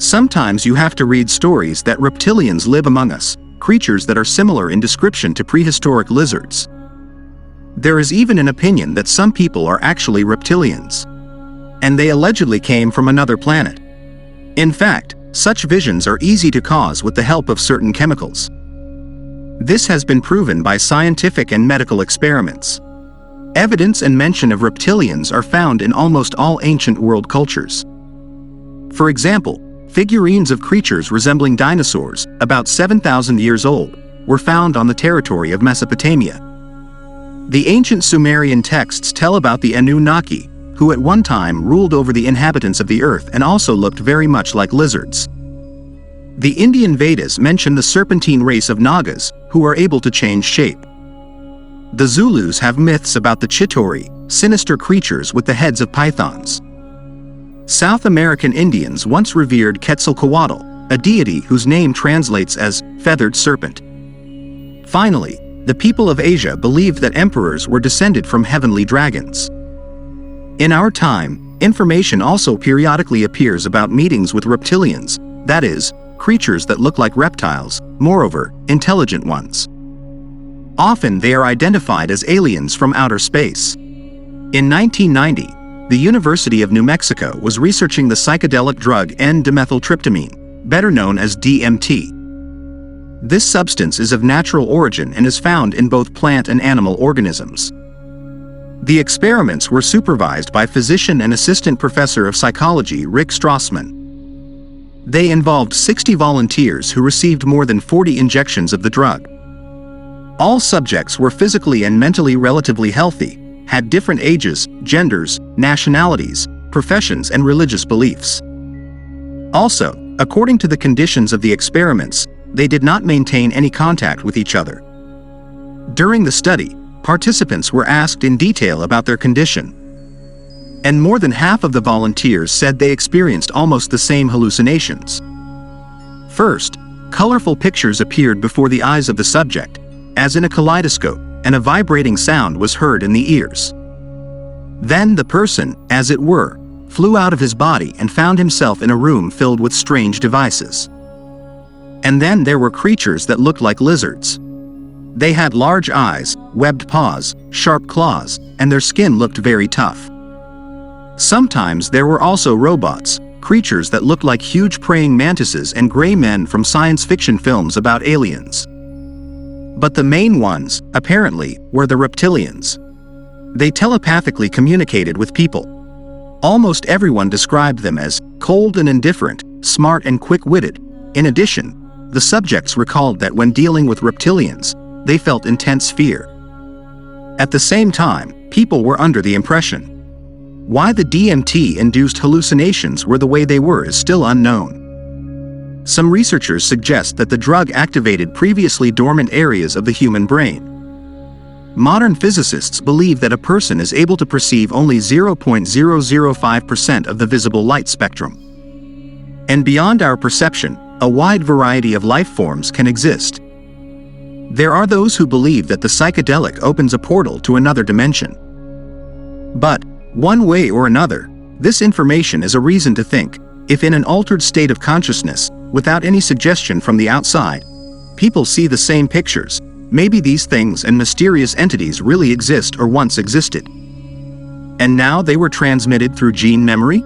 Sometimes you have to read stories that reptilians live among us, creatures that are similar in description to prehistoric lizards. There is even an opinion that some people are actually reptilians, and they allegedly came from another planet. In fact, such visions are easy to cause with the help of certain chemicals. This has been proven by scientific and medical experiments. Evidence and mention of reptilians are found in almost all ancient world cultures. For example, figurines of creatures resembling dinosaurs, about 7,000 years old, were found on the territory of Mesopotamia. The ancient Sumerian texts tell about the Anunnaki, who at one time ruled over the inhabitants of the earth and also looked very much like lizards. The Indian Vedas mention the serpentine race of Nagas, who are able to change shape. The Zulus have myths about the Chitauri, sinister creatures with the heads of pythons. South American Indians once revered Quetzalcoatl, a deity whose name translates as feathered serpent. Finally, the people of Asia believed that emperors were descended from heavenly dragons. In our time, information also periodically appears about meetings with reptilians, that is, creatures that look like reptiles, moreover, intelligent ones. Often they are identified as aliens from outer space. In 1990, the University of New Mexico was researching the psychedelic drug N-dimethyltryptamine, better known as DMT. This substance is of natural origin and is found in both plant and animal organisms. The experiments were supervised by physician and assistant professor of psychology Rick Strassman. They involved 60 volunteers who received more than 40 injections of the drug. All subjects were physically and mentally relatively healthy, had different ages, genders, nationalities, professions, and religious beliefs. Also, according to the conditions of the experiments, they did not maintain any contact with each other. During the study, participants were asked in detail about their condition, and more than half of the volunteers said they experienced almost the same hallucinations. First, colorful pictures appeared before the eyes of the subject, as in a kaleidoscope, and a vibrating sound was heard in the ears. Then the person, as it were, flew out of his body and found himself in a room filled with strange devices. And then there were creatures that looked like lizards. They had large eyes, webbed paws, sharp claws, and their skin looked very tough. Sometimes there were also robots, creatures that looked like huge praying mantises and gray men from science fiction films about aliens. But the main ones, apparently, were the reptilians. They telepathically communicated with people. Almost everyone described them as cold and indifferent, smart and quick-witted. In addition, the subjects recalled that when dealing with reptilians, they felt intense fear. At the same time, people were under the impression. Why the DMT-induced hallucinations were the way they were is still unknown. Some researchers suggest that the drug activated previously dormant areas of the human brain. Modern physicists believe that a person is able to perceive only 0.005% of the visible light spectrum. And beyond our perception, a wide variety of life forms can exist. There are those who believe that the psychedelic opens a portal to another dimension. But, one way or another, this information is a reason to think, if in an altered state of consciousness, without any suggestion from the outside, people see the same pictures, maybe these things and mysterious entities really exist or once existed. And now they were transmitted through gene memory?